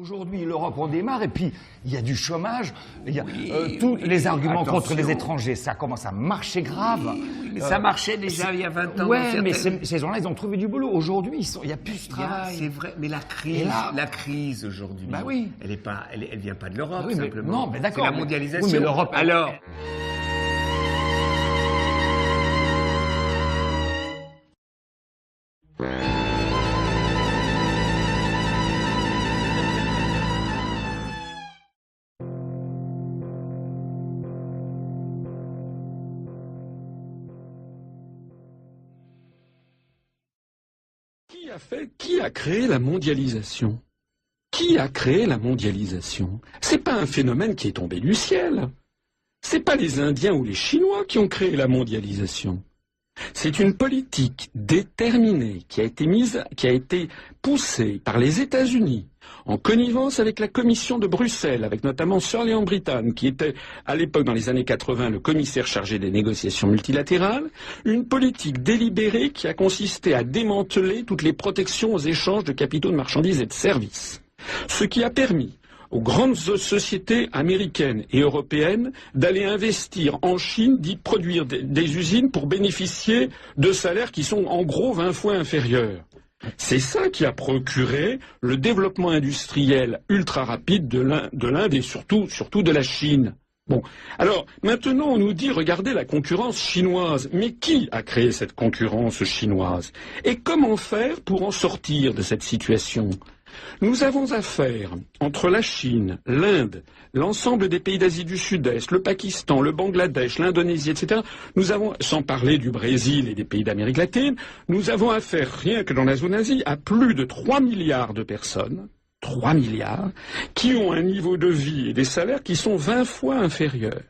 Aujourd'hui, l'Europe, on démarre, et puis il y a du chômage, il y a tous les arguments contre les étrangers, ça commence à marcher grave. Oui, mais ça marchait déjà il y a 20 ans. Ouais, mais ces gens-là, ils ont trouvé du boulot. Aujourd'hui, il n'y a plus de travail. C'est vrai, mais la crise aujourd'hui, bah oui. elle vient pas de l'Europe, oui, simplement. Non, mais d'accord. C'est la mondialisation. Oui, mais l'Europe... Alors... Qui a créé la mondialisation? Qui a créé la mondialisation? C'est pas un phénomène qui est tombé du ciel. C'est pas les Indiens ou les Chinois qui ont créé la mondialisation. C'est une politique déterminée qui a été poussée par les États-Unis en connivence avec la Commission de Bruxelles, avec notamment Sir Leon Brittan, qui était à l'époque, dans les années 80, le commissaire chargé des négociations multilatérales, une politique délibérée qui a consisté à démanteler toutes les protections aux échanges de capitaux, de marchandises et de services. Ce qui a permis aux grandes sociétés américaines et européennes d'aller investir en Chine, d'y produire des usines pour bénéficier de salaires qui sont en gros 20 fois inférieurs. C'est ça qui a procuré le développement industriel ultra rapide de l'Inde et surtout de la Chine. Bon, alors maintenant on nous dit regardez la concurrence chinoise, mais qui a créé cette concurrence chinoise? Et comment faire pour en sortir de cette situation? Nous avons affaire, entre la Chine, l'Inde, l'ensemble des pays d'Asie du Sud-Est, le Pakistan, le Bangladesh, l'Indonésie, etc., nous avons, sans parler du Brésil et des pays d'Amérique latine, nous avons affaire, rien que dans la zone Asie, à plus de 3 milliards de personnes, 3 milliards, qui ont un niveau de vie et des salaires qui sont 20 fois inférieurs.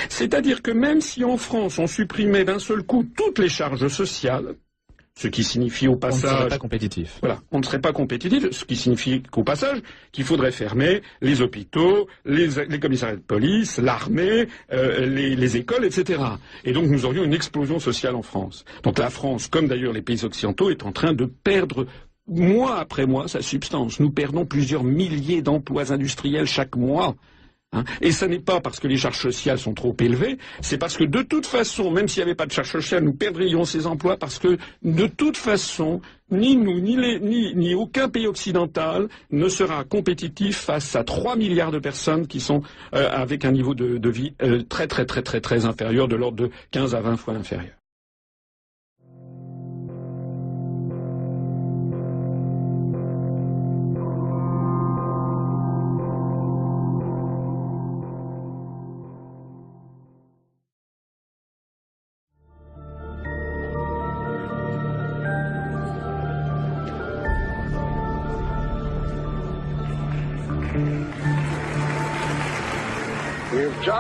C'est-à-dire que même si en France on supprimait d'un seul coup toutes les charges sociales, ce qui signifie au passage... On ne serait pas compétitif. Voilà, on ne serait pas compétitif, ce qui signifie qu'au passage, qu'il faudrait fermer les hôpitaux, les commissariats de police, l'armée, les écoles, etc. Et donc nous aurions une explosion sociale en France. Donc la France, comme d'ailleurs les pays occidentaux, est en train de perdre mois après mois sa substance. Nous perdons plusieurs milliers d'emplois industriels chaque mois. Et ce n'est pas parce que les charges sociales sont trop élevées, c'est parce que de toute façon, même s'il n'y avait pas de charges sociales, nous perdrions ces emplois parce que de toute façon, ni nous, ni aucun pays occidental ne sera compétitif face à 3 milliards de personnes qui sont avec un niveau de vie très inférieur, de l'ordre de 15 à 20 fois inférieur.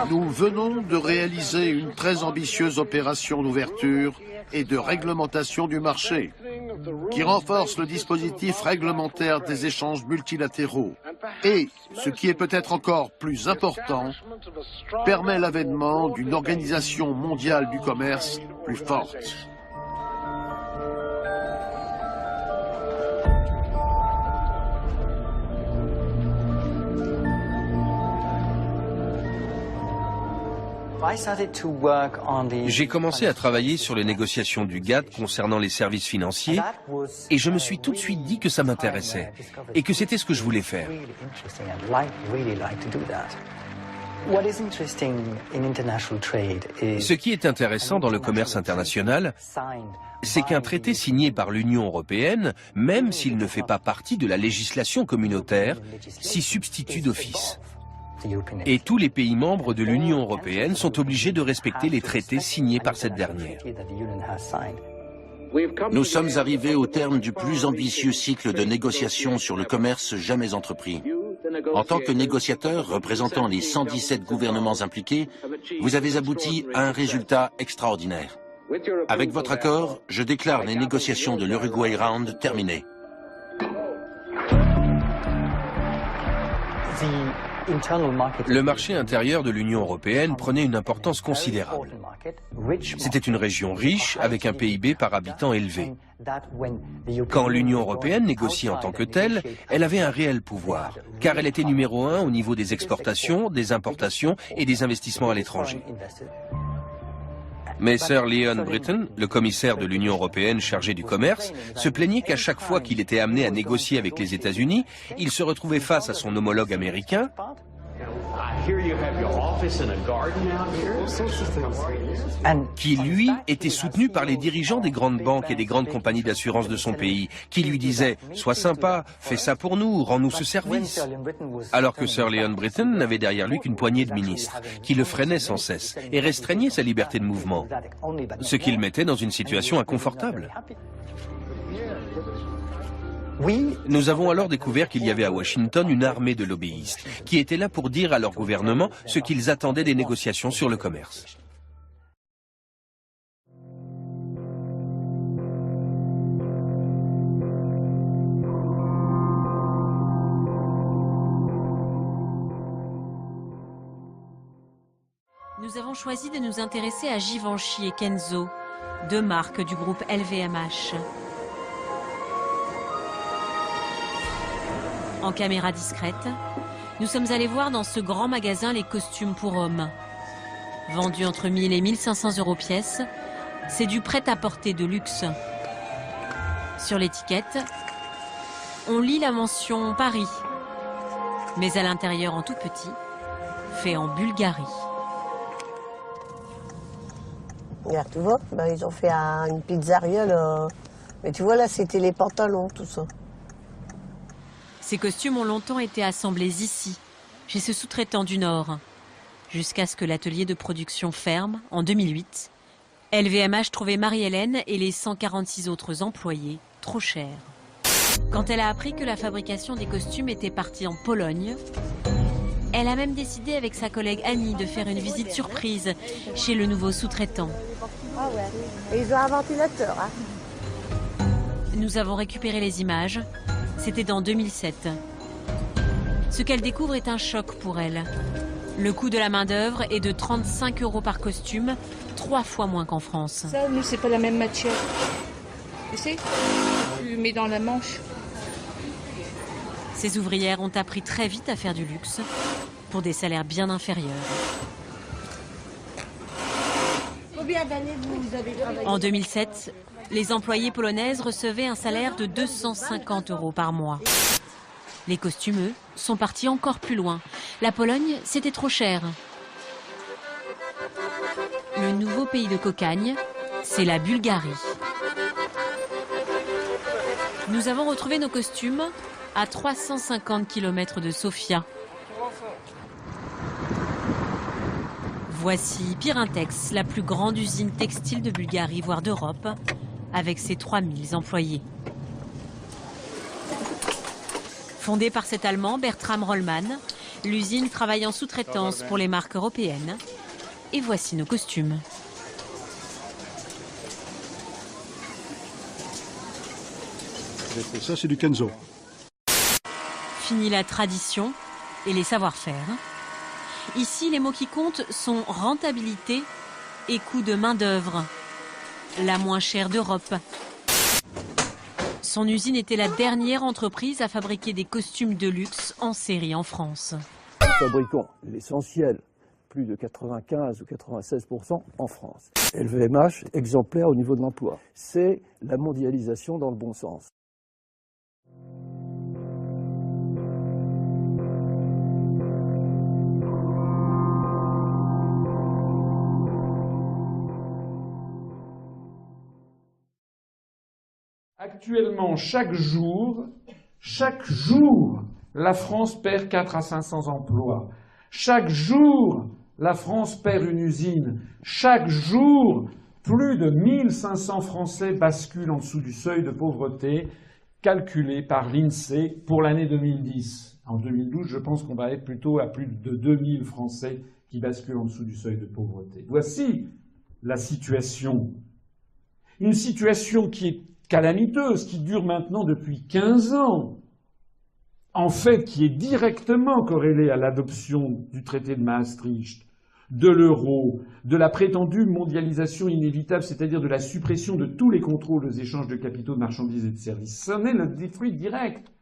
Nous venons de réaliser une très ambitieuse opération d'ouverture et de réglementation du marché qui renforce le dispositif réglementaire des échanges multilatéraux et, ce qui est peut-être encore plus important, permet l'avènement d'une organisation mondiale du commerce plus forte. J'ai commencé à travailler sur les négociations du GATT concernant les services financiers et je me suis tout de suite dit que ça m'intéressait et que c'était ce que je voulais faire. Ce qui est intéressant dans le commerce international, c'est qu'un traité signé par l'Union européenne, même s'il ne fait pas partie de la législation communautaire, s'y substitue d'office. Et tous les pays membres de l'Union européenne sont obligés de respecter les traités signés par cette dernière. Nous sommes arrivés au terme du plus ambitieux cycle de négociations sur le commerce jamais entrepris. En tant que négociateur représentant les 117 gouvernements impliqués, vous avez abouti à un résultat extraordinaire. Avec votre accord, je déclare les négociations de l'Uruguay Round terminées. Le marché intérieur de l'Union européenne prenait une importance considérable. C'était une région riche avec un PIB par habitant élevé. Quand l'Union européenne négociait en tant que telle, elle avait un réel pouvoir, car elle était numéro 1 au niveau des exportations, des importations et des investissements à l'étranger. Mais Sir Leon Brittan, le commissaire de l'Union européenne chargé du commerce, se plaignait qu'à chaque fois qu'il était amené à négocier avec les États-Unis, il se retrouvait face à son homologue américain, qui lui était soutenu par les dirigeants des grandes banques et des grandes compagnies d'assurance de son pays, qui lui disaient « Sois sympa, fais ça pour nous, rends-nous ce service ». Alors que Sir Leon Brittan n'avait derrière lui qu'une poignée de ministres, qui le freinaient sans cesse et restreignaient sa liberté de mouvement, ce qui le mettait dans une situation inconfortable. Nous avons alors découvert qu'il y avait à Washington une armée de lobbyistes qui étaient là pour dire à leur gouvernement ce qu'ils attendaient des négociations sur le commerce. Nous avons choisi de nous intéresser à Givenchy et Kenzo, deux marques du groupe LVMH. En caméra discrète, nous sommes allés voir dans ce grand magasin les costumes pour hommes. Vendus entre 1000 et 1500 € pièce, c'est du prêt-à-porter de luxe. Sur l'étiquette, on lit la mention Paris, mais à l'intérieur en tout petit, fait en Bulgarie. Regarde, tu vois, ils ont fait une pizzeria, là. Mais tu vois, là, c'était les pantalons, tout ça. Ces costumes ont longtemps été assemblés ici, chez ce sous-traitant du Nord, jusqu'à ce que l'atelier de production ferme en 2008. LVMH trouvait Marie-Hélène et les 146 autres employés trop chers. Quand elle a appris que la fabrication des costumes était partie en Pologne, elle a même décidé avec sa collègue Annie de faire une visite surprise chez le nouveau sous-traitant. Ah ouais, et ils ont un ventilateur, hein. Nous avons récupéré les images. C'était dans 2007. Ce qu'elle découvre est un choc pour elle. Le coût de la main-d'œuvre est de 35 € par costume, 3 fois moins qu'en France. Ça, nous, c'est pas la même matière. Tu sais, tu mets dans la manche. Ces ouvrières ont appris très vite à faire du luxe pour des salaires bien inférieurs. Combien d'années vous avez travaillé ? En 2007, les employées polonaises recevaient un salaire de 250 € par mois. Les costumeux sont partis encore plus loin. La Pologne, c'était trop cher. Le nouveau pays de cocagne, c'est la Bulgarie. Nous avons retrouvé nos costumes à 350 km de Sofia. Voici Pyrintex, la plus grande usine textile de Bulgarie, voire d'Europe, avec ses 3000 employés. Fondée par cet Allemand, Bertram Rollmann, l'usine travaille en sous-traitance pour les marques européennes. Et voici nos costumes. Ça, c'est du Kenzo. Fini la tradition et les savoir-faire. Ici, les mots qui comptent sont rentabilité et coût de main-d'œuvre. La moins chère d'Europe. Son usine était la dernière entreprise à fabriquer des costumes de luxe en série en France. Nous fabriquons l'essentiel, plus de 95 ou 96% en France. LVMH, exemplaire au niveau de l'emploi. C'est la mondialisation dans le bon sens. Actuellement, chaque jour, la France perd 4 à 500 emplois. Chaque jour, la France perd une usine. Chaque jour, plus de 1500 Français basculent en dessous du seuil de pauvreté calculé par l'INSEE pour l'année 2010. En 2012, je pense qu'on va être plutôt à plus de 2000 Français qui basculent en dessous du seuil de pauvreté. Voici la situation. Une situation qui est calamiteuse, qui dure maintenant depuis 15 ans. en fait, qui est directement corrélé à l'adoption du traité de Maastricht, de l'euro, de la prétendue mondialisation inévitable, c'est-à-dire de la suppression de tous les contrôles aux échanges de capitaux, de marchandises et de services. Ça en est le fruit direct.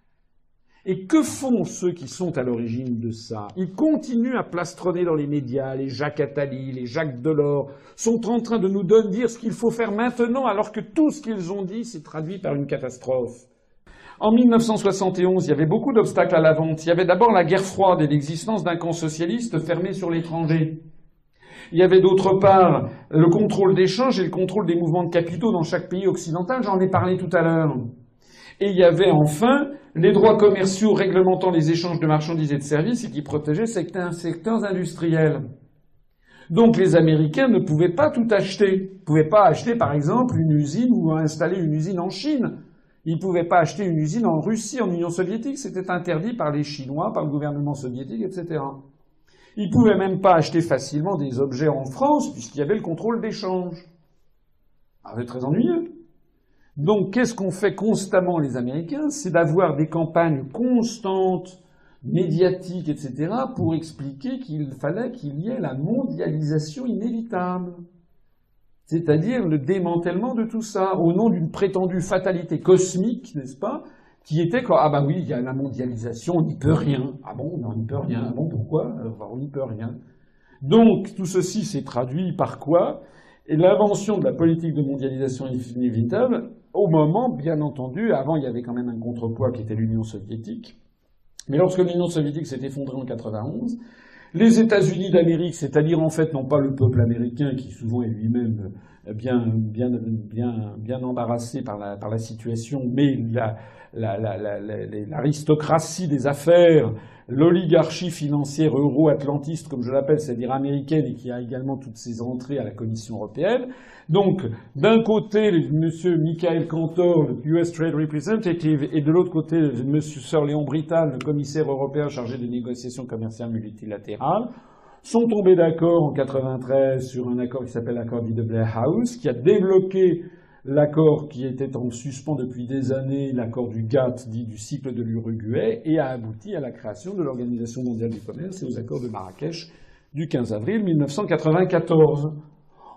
Et que font ceux qui sont à l'origine de ça? Ils continuent à plastronner dans les médias. Les Jacques Attali, les Jacques Delors sont en train de nous dire ce qu'il faut faire maintenant, alors que tout ce qu'ils ont dit s'est traduit par une catastrophe. En 1971, il y avait beaucoup d'obstacles à la vente. Il y avait d'abord la guerre froide et l'existence d'un camp socialiste fermé sur l'étranger. Il y avait d'autre part le contrôle d'échange et le contrôle des mouvements de capitaux dans chaque pays occidental. J'en ai parlé tout à l'heure. Et il y avait enfin les droits commerciaux réglementant les échanges de marchandises et de services et qui protégeaient certains secteurs industriels. Donc les Américains ne pouvaient pas tout acheter. Ils ne pouvaient pas acheter par exemple une usine ou installer une usine en Chine. Ils ne pouvaient pas acheter une usine en Russie, en Union soviétique. C'était interdit par les Chinois, par le gouvernement soviétique, etc. Ils ne pouvaient même pas acheter facilement des objets en France puisqu'il y avait le contrôle d'échange. Ah, c'est très ennuyeux. Donc, qu'est-ce qu'ont fait constamment les Américains? C'est d'avoir des campagnes constantes, médiatiques, etc., pour expliquer qu'il fallait qu'il y ait la mondialisation inévitable. C'est-à-dire le démantèlement de tout ça, au nom d'une prétendue fatalité cosmique, n'est-ce pas? Qui était quoi? Ah bah oui, il y a la mondialisation, on n'y peut rien. Ah bon, on n'y peut rien. Ah bon, pourquoi? On n'y peut rien. Donc, tout ceci s'est traduit par quoi? Et l'invention de la politique de mondialisation inévitable, au moment, bien entendu, avant il y avait quand même un contrepoids qui était l'Union soviétique, mais lorsque l'Union soviétique s'est effondrée en 91, les États-Unis d'Amérique, c'est-à-dire en fait non pas le peuple américain qui souvent est lui-même bien embarrassé par la situation, mais l'aristocratie des affaires, l'oligarchie financière euro-atlantiste, comme je l'appelle, c'est-à-dire américaine, et qui a également toutes ses entrées à la Commission européenne. Donc, d'un côté, M. Michael Cantor, le US Trade Representative, et de l'autre côté, M. Sir Léon Brittal, le commissaire européen chargé des négociations commerciales multilatérales, sont tombés d'accord en 93 sur un accord qui s'appelle l'accord dit de Blair House, qui a débloqué l'accord qui était en suspens depuis des années, l'accord du GATT, dit du cycle de l'Uruguay, et a abouti à la création de l'Organisation mondiale du commerce et aux accords de Marrakech du 15 avril 1994.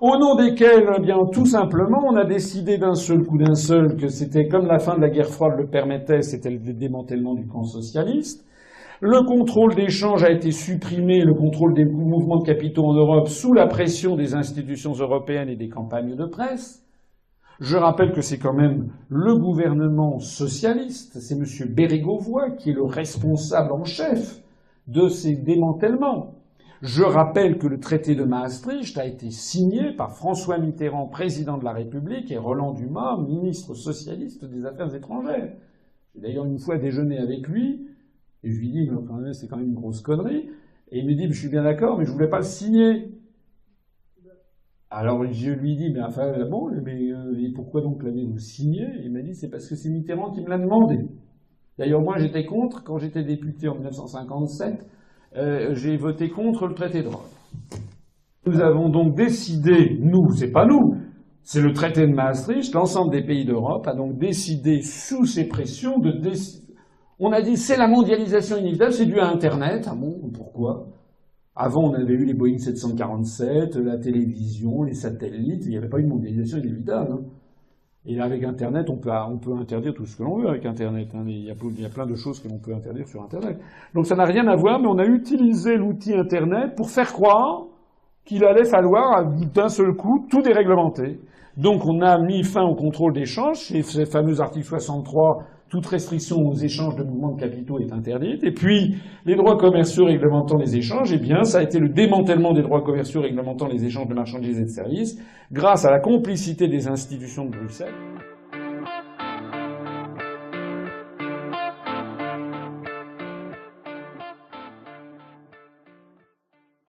Au nom desquels, eh bien, tout simplement, on a décidé d'un seul coup, que c'était comme la fin de la guerre froide le permettait, c'était le démantèlement du camp socialiste. Le contrôle d'échange a été supprimé, le contrôle des mouvements de capitaux en Europe sous la pression des institutions européennes et des campagnes de presse. Je rappelle que c'est quand même le gouvernement socialiste, c'est M. Bérégovoy qui est le responsable en chef de ces démantèlements. Je rappelle que le traité de Maastricht a été signé par François Mitterrand, président de la République, et Roland Dumas, ministre socialiste des Affaires étrangères. J'ai d'ailleurs une fois déjeuné avec lui, et je lui dis, c'est quand même une grosse connerie, et il me dit, je suis bien d'accord, mais je voulais pas le signer. Alors je lui dis, mais enfin, bon, et pourquoi donc l'avez-vous signé? Il m'a dit, c'est parce que c'est Mitterrand qui me l'a demandé. D'ailleurs, moi, j'étais contre, quand j'étais député en 1957, j'ai voté contre le traité de Rome. Nous avons donc décidé, nous, c'est pas nous, c'est le traité de Maastricht, l'ensemble des pays d'Europe a donc décidé, sous ces pressions, on a dit, c'est la mondialisation inévitable, c'est dû à Internet. Ah bon, pourquoi? Avant, on avait eu les Boeing 747, la télévision, les satellites, il n'y avait pas eu de mondialisation inévitable. Hein. Et là, avec Internet, on peut interdire tout ce que l'on veut avec Internet. Hein. Il y a plein de choses que l'on peut interdire sur Internet. Donc ça n'a rien à voir, mais on a utilisé l'outil Internet pour faire croire qu'il allait falloir, d'un seul coup, tout déréglementer. Donc on a mis fin au contrôle d'échange, ces fameux articles 63, toute restriction aux échanges de mouvements de capitaux est interdite. Et puis, les droits commerciaux réglementant les échanges, eh bien, ça a été le démantèlement des droits commerciaux réglementant les échanges de marchandises et de services, grâce à la complicité des institutions de Bruxelles.